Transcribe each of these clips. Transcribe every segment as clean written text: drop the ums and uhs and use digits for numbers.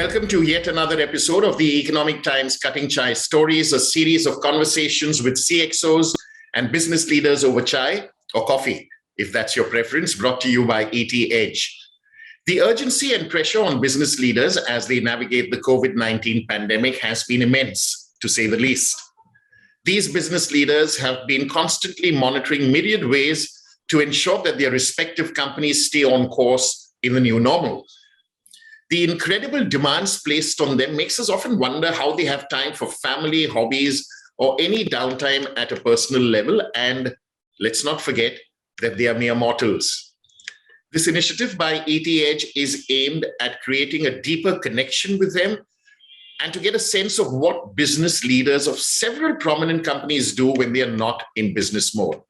welcome to yet another episode of the Economic Times Cutting Chai Stories, a series of conversations with CXOs and business leaders over chai or coffee, if that's your preference, brought to you by ET Edge. The urgency and pressure on business leaders as they navigate the COVID-19 pandemic has been immense, to say the least. These business leaders have been constantly monitoring myriad ways to ensure that their respective companies stay on course in the new normal. The incredible demands placed on them makes us often wonder how they have time for family, hobbies, or any downtime at a personal level. And let's not forget that they are mere mortals. This initiative by ET Edge is aimed at creating a deeper connection with them and to get a sense of what business leaders of several prominent companies do when they are not in business mode.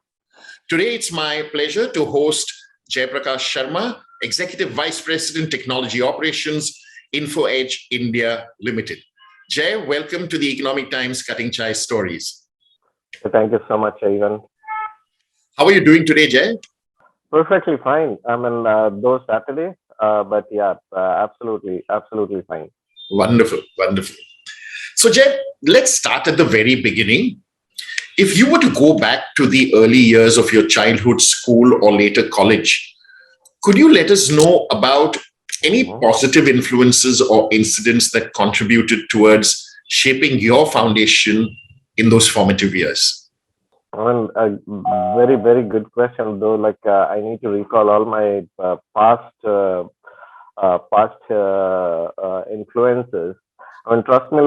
Today, it's my pleasure to host Prakash Sharma, Executive Vice President, Technology Operations, Info Edge India Limited. Jay, welcome to the Economic Times Cutting Chai Stories. Thank you so much, Ivan. How are you doing today, Jay? Perfectly fine. I'm in though Saturday, but yeah, absolutely fine. Wonderful. So, Jay, let's start at the very beginning. If you were to go back to the early years of your childhood, school, or later college, could you let us know about any positive influences or incidents that contributed towards shaping your foundation in those formative years? A very, very good question, though. I need to recall all my past influences. Trust me,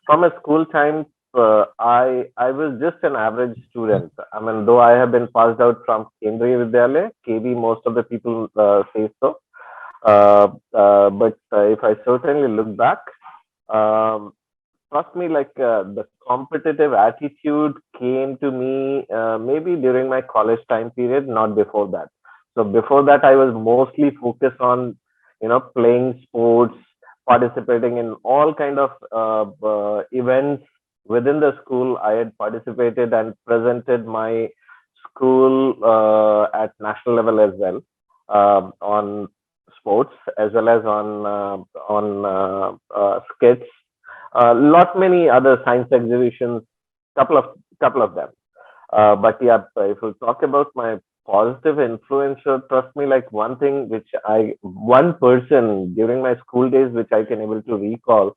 from a school time, I was just an average student. Though I have been passed out from Kendriya Vidyalaya, KB, most of the people say so. But if I certainly look back, trust me, the competitive attitude came to me maybe during my college time period, not before that. So before that, I was mostly focused on, playing sports, participating in all kind of events within the school. I had participated and presented my school at national level as well, on sports as well as on skits. Lot many other science exhibitions, couple of them. But yeah, if we talk about my positive influence, trust me, one person during my school days which I can able to recall.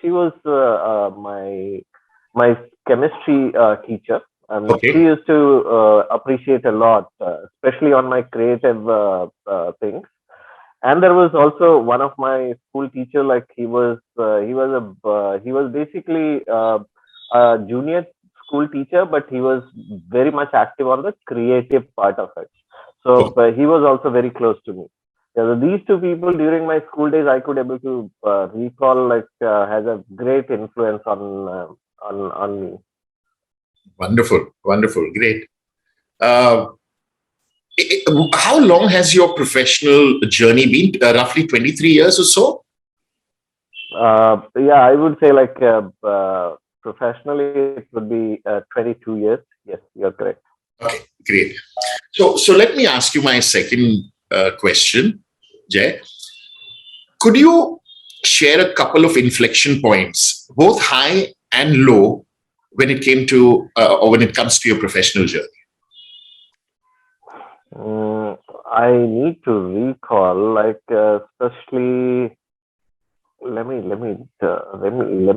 She was my chemistry teacher. Okay. She used to appreciate a lot, especially on my creative things. And there was also one of my school teacher. He was basically a junior school teacher, but he was very much active on the creative part of it. So he was also very close to me. Yeah, these two people during my school days I could able to recall has a great influence on me. Wonderful, great. How long has your professional journey been? Roughly 23 years or so? Yeah, I would say professionally it would be 22 years. Yes, you're correct. Okay, great. So let me ask you my second question, Jay. Could you share a couple of inflection points, both high and low, when it came to or when it comes to your professional journey? I need to recall, especially. Let me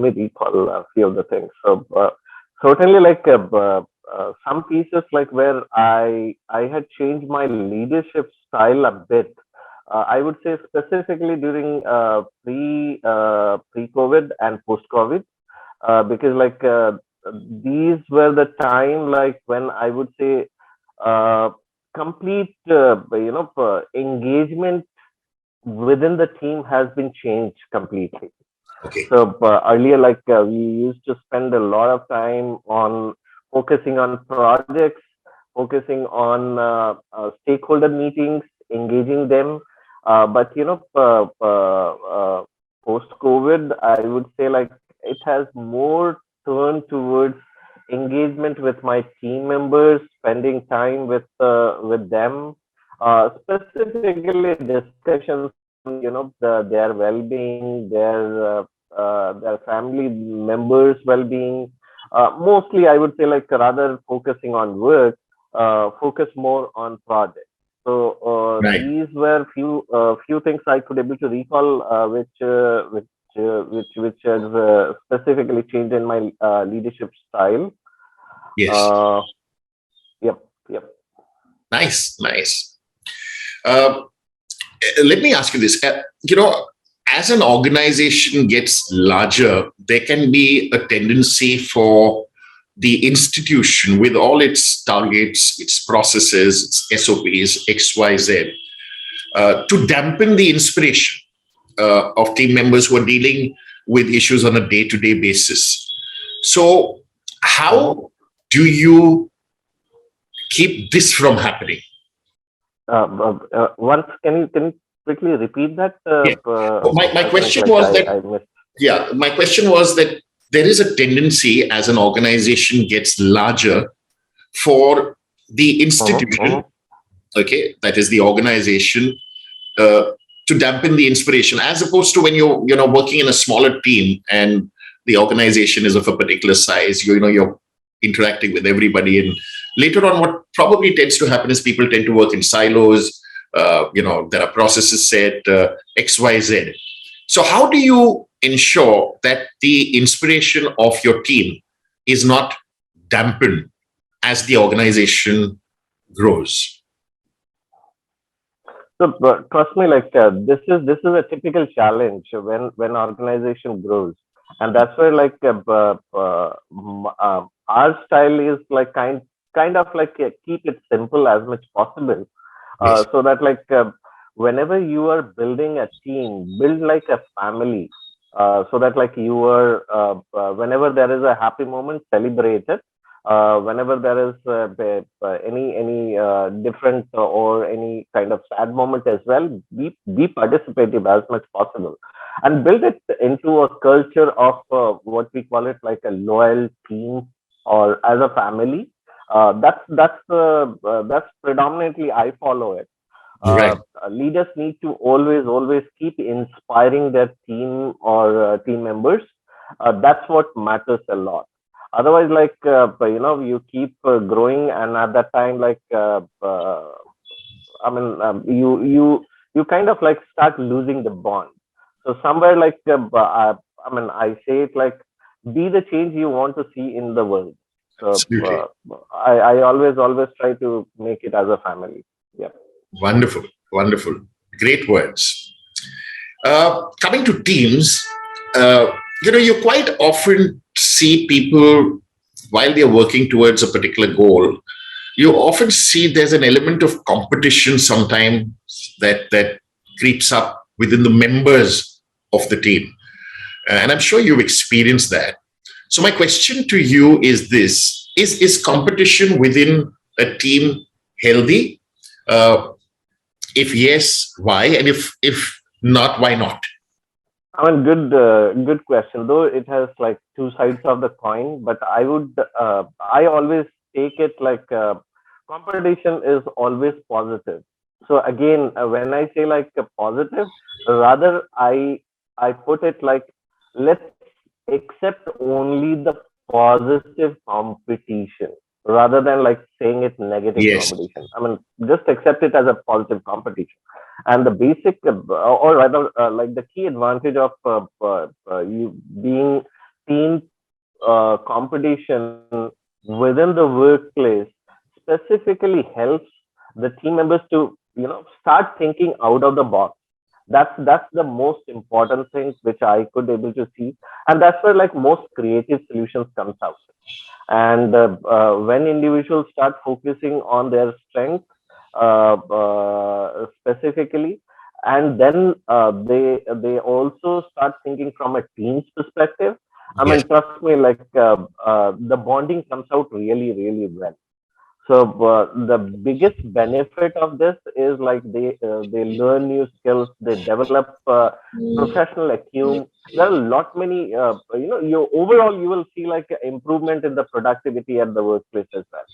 recall a few of the things. So certainly, some pieces where I had changed my leadership style a bit. I would say specifically during pre-COVID and post-COVID, because these were the time when I would say complete engagement within the team has been changed completely. Okay. So earlier, we used to spend a lot of time on focusing on projects, focusing on stakeholder meetings, engaging them. But post-COVID, I would say it has more turned towards engagement with my team members, spending time with them, specifically discussions their well-being, their family members' well-being. Mostly, I would say, like, rather focusing on work, focus more on projects. So Right. these were few things I could able to recall, which has specifically changed in my leadership style. Yes. Uh, yep, yep. Nice. Nice. Uh, Let me ask you this. As an organization gets larger, there can be a tendency for the institution, with all its targets, its processes, its SOPs, XYZ, to dampen the inspiration of team members who are dealing with issues on a day-to-day basis. So, Mhm. how do you keep this from happening? Once, can you quickly repeat that, Yeah. My Prakash? question Like, was that, I missed. yeah, my question was that there is a tendency as an organization gets larger for the Mhm, institution, mhm. okay, that is the organization, uh, to dampen the inspiration, as opposed to when you're working in a smaller team and the organization is of a particular size. You're interacting with everybody, and later on, what probably tends to happen is people tend to work in silos. There are processes set, XYZ. So how do you ensure that the inspiration of your team is not dampened as the organization grows? So, but trust me, like, this is a typical challenge when organization grows, and that's where, like, our style is like kind of like, keep it simple as much possible, Yes. so that, like, whenever you are building a team, build like a family, so that, like, you are whenever there is a happy moment, celebrate it. Whenever there is any different or any kind of sad moment as well, be participative as much possible, and build it into a culture of what we call it, like a loyal team or as a family. That's predominantly I follow it. uh, Right. Leaders need to always keep inspiring their team or team members. That's what matters a lot. Otherwise, like, you keep growing, and at that time, like, I mean, you kind of like start losing the bond. So somewhere, like, I mean, I say it like, be the change you want to see in the world. So Absolutely. I always try to make it as a family. Yeah. Wonderful. Wonderful. Great words. Coming to teams, you quite often see people while they're working towards a particular goal. You often see there's an element of competition sometimes that creeps up within the members of the team, and I'm sure you've experienced that. So my question to you is this: is competition within a team healthy? Uh, if yes, why? And if not, why not? I mean, good question. Though it has like two sides of the coin, but I always take it like, competition is always positive. So again, when I say like a positive, rather I put it like, let's accept only the positive competition rather than like saying it negative Yes. competition. I mean, just accept it as a positive competition. And the basic, or rather, like the key advantage of you being team competition within the workplace specifically helps the team members to, start thinking out of the box. That's the most important thing which I could able to see, and that's where like most creative solutions comes out. And when individuals start focusing on their strength, specifically, and then they also start thinking from a team's perspective. I Yes. mean, trust me, like, the bonding comes out really well. So the biggest benefit of this is like they learn new skills, they develop professional acumen. There are a lot many, you overall you will see like improvement in the productivity at the workplace as well.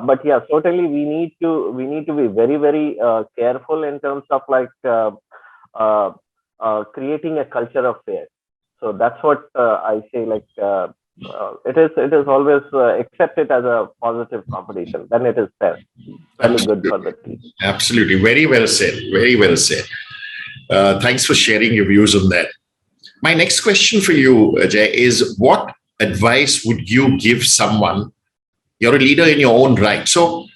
But yeah, certainly we need to be very careful in terms of like, uh, creating a culture of fair. So that's what I say. It is always accept it as a positive competition. Then it is fair, fairly good Absolutely. for the team. Absolutely. Very well said. Very well said. Thanks for sharing your views on that. My next question for you, Ajay, is what advice would you give someone? You're a leader in your own right. So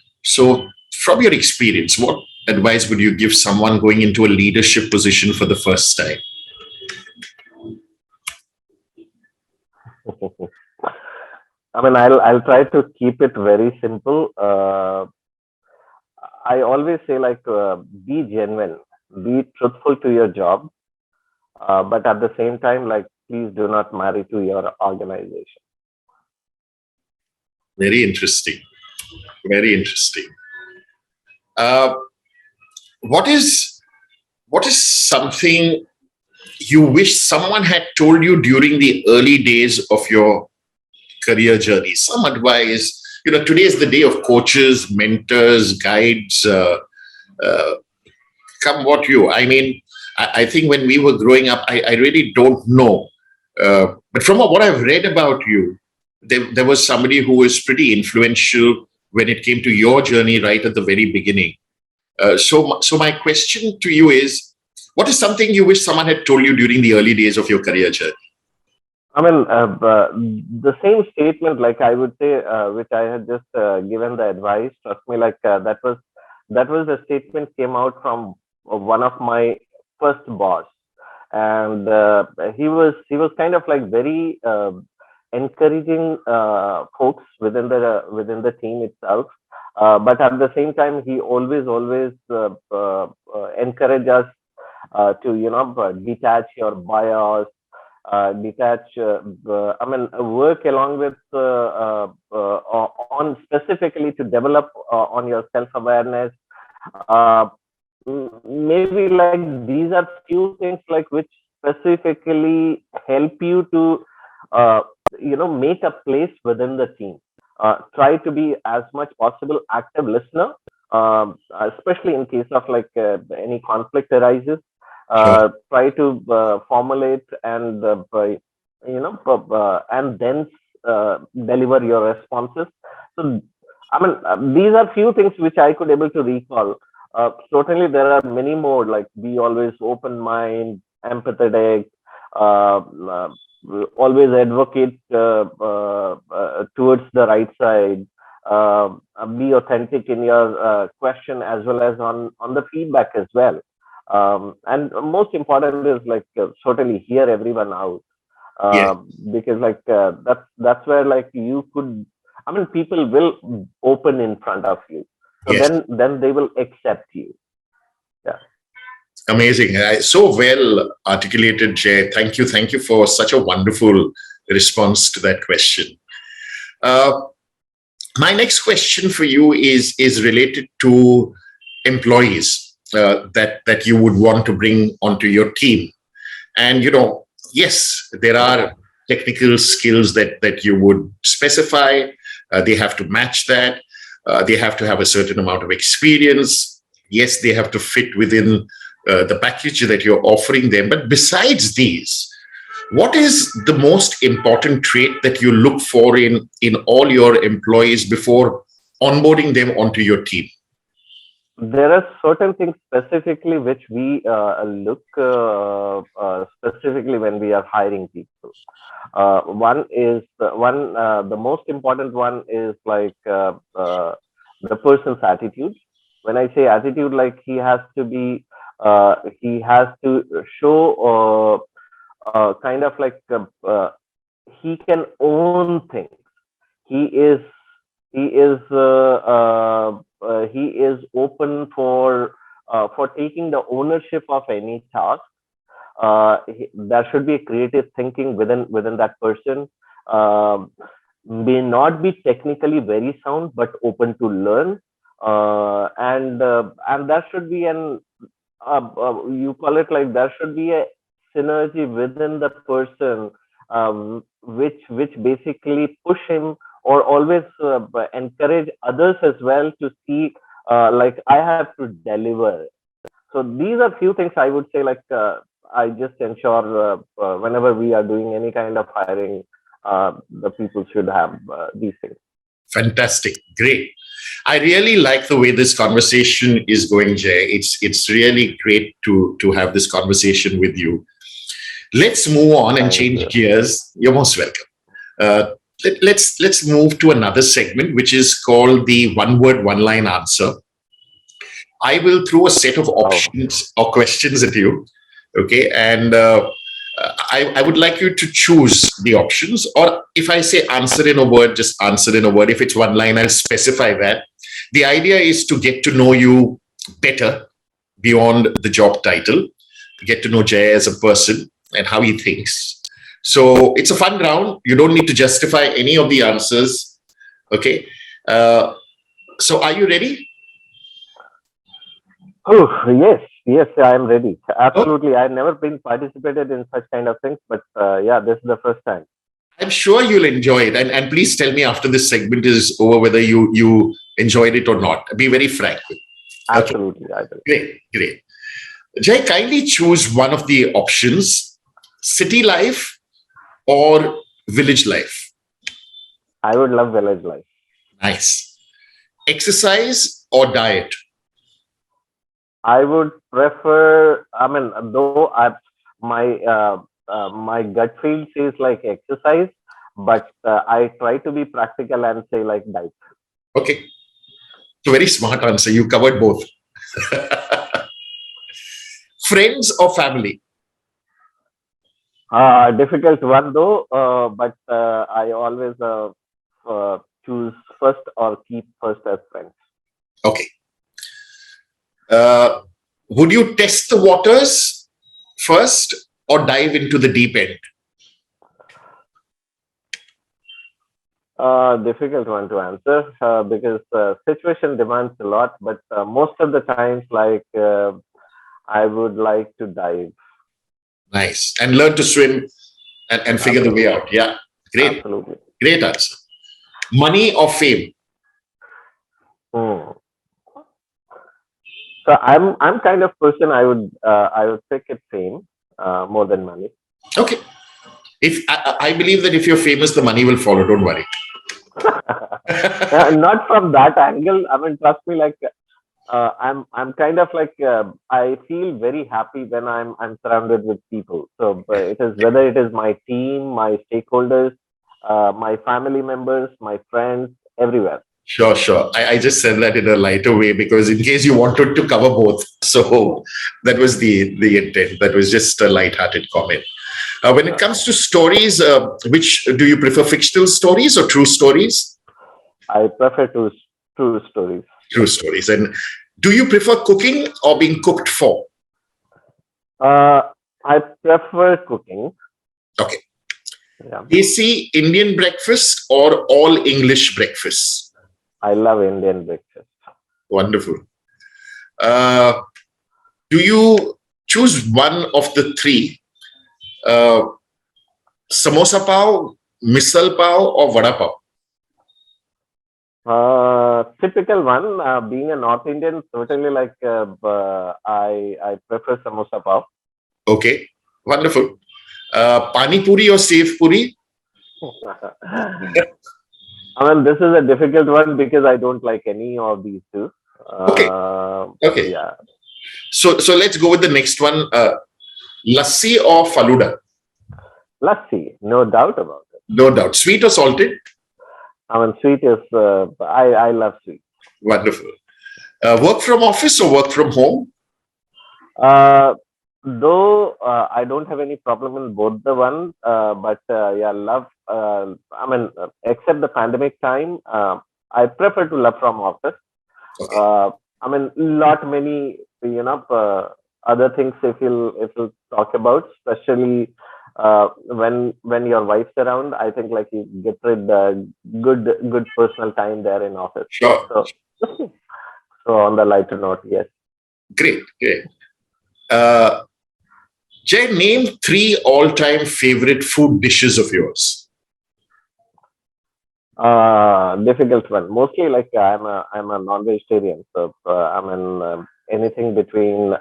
from your experience, what advice would you give someone going into a leadership position for the first time? I mean, I'll try to keep it very simple. I always say be genuine, be truthful to your job, but at the same time, please do not marry to your organization. Very interesting. Very interesting. Uh, what is what is something you wish someone had told you during the early days of your career journey? Some advice. Today is the day of coaches, mentors, guides. Uh, Come what you. I mean, I think when we were growing up, I really don't know. But from what I've read about you, there was somebody who was pretty influential when it came to your journey right at the very beginning. So my question to you is, what is something you wish someone had told you during the early days of your career journey? I mean, the same statement, I would say, which I had just given the advice. Trust me, that was a statement came out from one of my first boss, and he was kind of very encouraging folks within the team itself. But at the same time, he always encourage us to detach your bias, detach. I mean, work along with on specifically to develop on your self awareness. Uh, Maybe these are few things which specifically help you to uh, make a place within the team. Try to be as much possible active listener, especially in case of any conflict arises. Sure. Try to formulate and and then deliver your responses. So I mean, these are few things which I could able to recall. Certainly, there are many more. Like be always open mind, empathetic, uh, uh, always advocate towards the right side. Be authentic in your question as well as on the feedback as well. And most important is certainly hear everyone out, Yeah. uh, because that's where you could. I mean, people will open in front of you, so Yes. then they will accept you. Yeah. Amazing. So well articulated, Jay. Thank you. Thank you for such a wonderful response to that question. Uh, my next question for you is related to employees that you would want to bring onto your team. And yes, there are technical skills that you would specify. They have to match that. They have to have a certain amount of experience. Yes, they have to fit within the package that you're offering them. But besides these, what is the most important trait that you look for in all your employees before onboarding them onto your team? There are certain things specifically which we look specifically when we are hiring people. One is the most important one is the person's attitude. When I say attitude, he has to show kind of he can own things. He is he is open for taking the ownership of any task. There should be a creative thinking within that person. Um may not be technically very sound, but open to learn. And there should be an you call it there should be a synergy within the person, which basically push him or always encourage others as well to see I have to deliver. So these are few things I would say, like I just ensure whenever we are doing any kind of hiring, the people should have these things. Fantastic. Great. I really like the way this conversation is going, Jay. It's really great to have this conversation with you. Let's move on and Thank change you. gears. You're most welcome. Uh, let's move to another segment, which is called the one word, one line answer. I will throw a set of Oh, options or questions at you. Okay. And I would like you to choose the options, or if I say answer in a word, just answer in a word. If it's one line, I'll specify that. The idea is to get to know you better beyond the job title, get to know Jay as a person and how he thinks. So it's a fun round. You don't need to justify any of the answers. Okay. Uh, so are you ready? oh yes, yes, I am ready. Oh, Absolutely. I've never been participated in such kind of things, but yeah, this is the first time. I'm sure you'll enjoy it. And please tell me after this segment is over whether you enjoyed it or not. Be very frank. Okay, Absolutely, I will. great, great. Jay, kindly choose one of the options: city life or village life. I would love village life. Nice. Exercise or diet. I would prefer. I mean, though my my gut feel says like exercise, but I try to be practical and say like diet. Okay, it's a very smart answer. You covered both. Friends or family. Difficult one though, but I always choose first or keep first as friends. Okay. Uh, would you test the waters first or dive into the deep end? Difficult one to answer because situation demands a lot, but most of the times, like I would like to dive. Nice. And learn to swim and figure the way Absolutely, out. Yeah. Great. absolutely. Great answer. Money or fame? Hmm. So I'm kind of person I would pick it fame more than money. Okay. If I believe that if you're famous, the money will follow. Don't worry. Not from that angle. I mean, trust me, like I'm kind of like I feel very happy when I'm surrounded with people. So it is whether it is my team, my stakeholders, my family members, my friends, everywhere. Sure, sure. I just said that in a lighter way because in case you wanted to cover both. So that was the intent. That was just a light-hearted comment. When it Sure. comes to stories, which do you prefer, fictional stories or true stories? I prefer to true stories. True stories. And do you prefer cooking or being cooked for? Uh, I prefer cooking. Okay. Yeah, Desi Indian breakfast or all English breakfast? I love Indian breakfast. Wonderful. Uh, do you choose one of the three? Uh, samosa pav, misal pav, or vada pav? Typical one. Being a North Indian, certainly like I prefer samosa pav. Okay, wonderful. Pani puri or sev puri? I mean, this is a difficult one because I don't like any of these two. Okay, okay. Yeah, So let's go with the next one. Lassi or faluda? lassi, no doubt about it. No doubt. Sweet or salted? I mean, sweet is I love sweet. Wonderful. Work from office or work from home? Uh, though I don't have any problem in both the one, but yeah, love. I mean, except the pandemic time, I prefer to love from office. Okay, Uh, I mean, lot many other things if you talk about, especially when your wife's around. I think like you get rid good personal time there in office. sure. So so on the lighter note, yes. Great, great. Uh, Jay, name three all-time favorite food dishes of yours. Difficult one. Mostly like I'm a non-vegetarian, so I mean anything between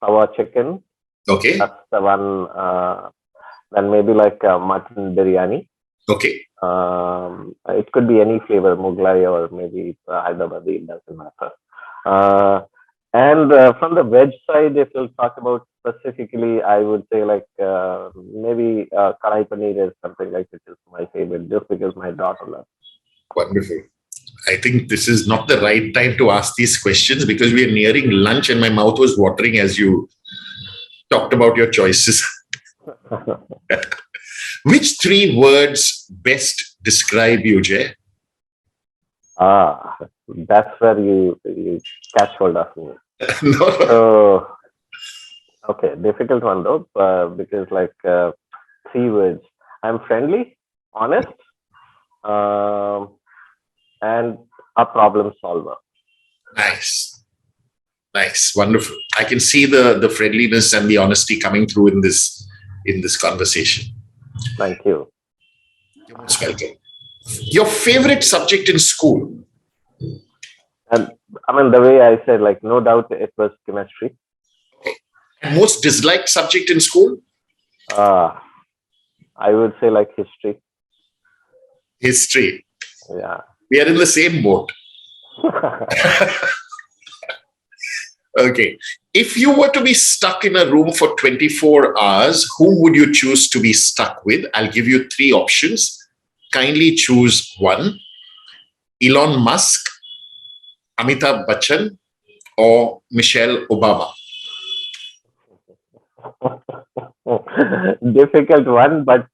tawa chicken. Okay. That's the one. Then maybe like mutton biryani. Okay. It could be any flavor, Mughlai or maybe Hyderabadi. It doesn't matter. Uh, and from the veg side, if you'll talk about specifically, I would say like maybe kadai paneer is something like which is my favorite, just because my daughter loves. Wonderful. I think this is not the right time to ask these questions because we are nearing lunch and my mouth was watering as you talked about your choices. Which three words best describe you, Jay? That's where you catch hold of me. No, no. So okay, difficult one though, because like three words. I'm friendly, honest, um, and a problem solver. Nice. Nice. Wonderful. I can see the friendliness and the honesty coming through in this conversation. Thank you. You're most welcome. Your favorite subject in school? And I mean, the way I said, like, no doubt it was chemistry. And most disliked subject in school? I would say like history. History. Yeah. We are in the same boat. Okay. If you were to be stuck in a room for 24 hours, whom would you choose to be stuck with? I'll give you three options. Kindly choose one. Elon Musk, Amitabh Bachchan, or Michelle Obama. Difficult one, but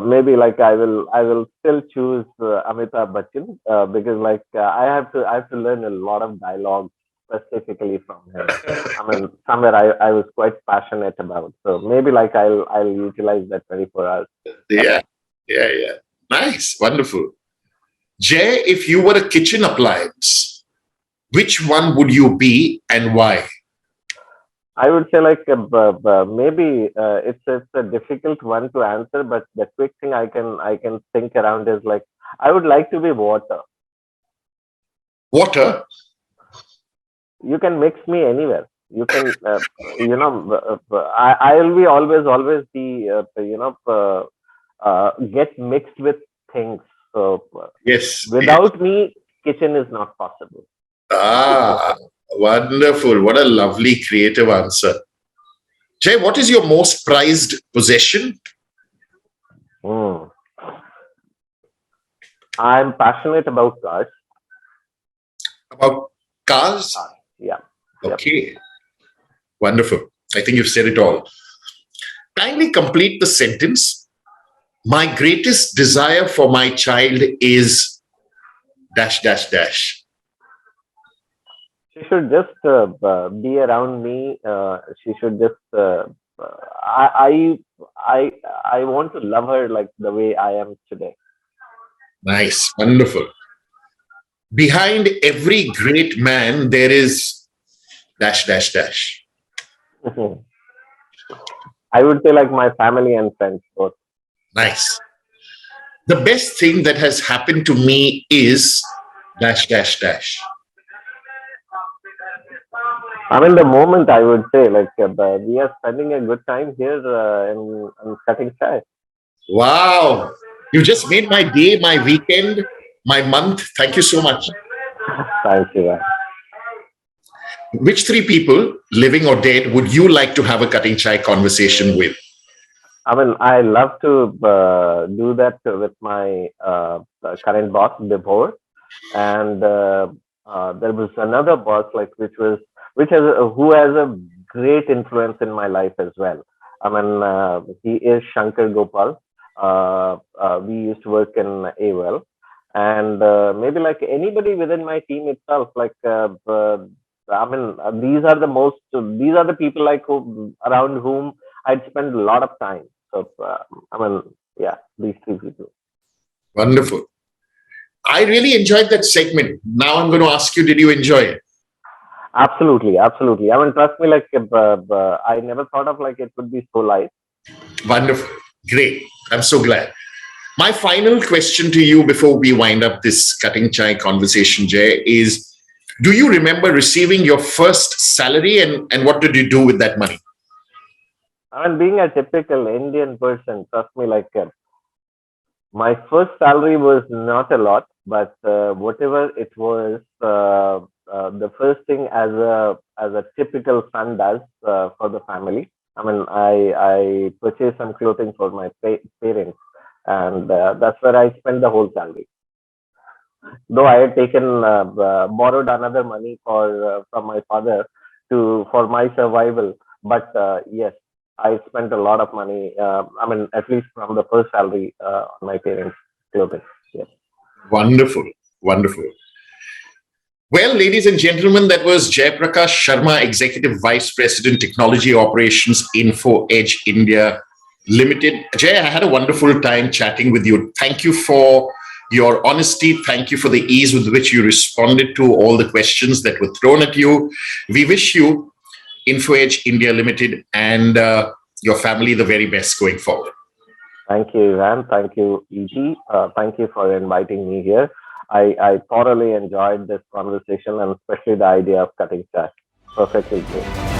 maybe like I will still choose Amitabh Bachchan because like I have to learn a lot of dialogue specifically from him. I mean, somewhere I was quite passionate about. So maybe like I'll utilize that 24 hours. Yeah, yeah, yeah. Nice, wonderful. Jay, if you were a kitchen appliance, which one would you be and why? I would say like maybe it's a difficult one to answer, but the quick thing I can think around is like I would like to be water. Water? You can mix me anywhere. You can I'll be always be get mixed with things. So Yes, yes. without me, kitchen is not possible. Ah, wonderful. What a lovely creative answer. Jay, what is your most prized possession? Hmm. I'm passionate about cars. About cars? Yeah. Yep. Okay, wonderful. I think you've said it all. Kindly complete the sentence. My greatest desire for my child is dash, dash, dash. She should just be around me. She should just. I want to love her like the way I am today. Nice, wonderful. Behind every great man, there is dash, dash, dash. I would say like my family and friends both. Nice. The best thing that has happened to me is dash, dash, dash. I mean, the moment I would say like we are spending a good time here in cutting chai. Wow. You just made my day, my weekend, my month. Thank you so much. Thank you. Which three people, living or dead, would you like to have a cutting chai conversation with? I mean, I love to do that with my current boss before, and there was another boss like which has who has a great influence in my life as well. I mean, he is Shankar Gopal. We used to work in AOL, and maybe like anybody within my team itself, like I mean, these are the people like around whom I'd spend a lot of time. So I mean, yeah, these three people. Wonderful. I really enjoyed that segment. Now I'm going to ask you, did you enjoy it? Absolutely, absolutely. I mean, trust me, like I never thought of like it would be so light. Wonderful. Great. I'm so glad. My final question to you before we wind up this cutting chai conversation, Jay, is Do you remember receiving your first salary, and what did you do with that money? I mean, being a typical Indian person, trust me, like my first salary was not a lot, but whatever it was, the first thing as a typical son does for the family. I mean, I purchased some clothing for my parents, and that's where I spent the whole salary. Though I had taken borrowed another money for from my father to for my survival, but yes, I spent a lot of money. I mean, at least from the first salary on my parents' clothing. Yes. Wonderful, wonderful. Well, ladies and gentlemen, that was Prakash Sharma, Executive Vice President, Technology Operations, Info Edge India Limited. Jay, I had a wonderful time chatting with you. Thank you for your honesty. Thank you for the ease with which you responded to all the questions that were thrown at you. We wish you, Info Edge India Limited, and your family the very best going forward. Thank you, Ivan. Thank you, EG. Thank you for inviting me here. I thoroughly enjoyed this conversation and especially the idea of cutting chat. Perfectly great.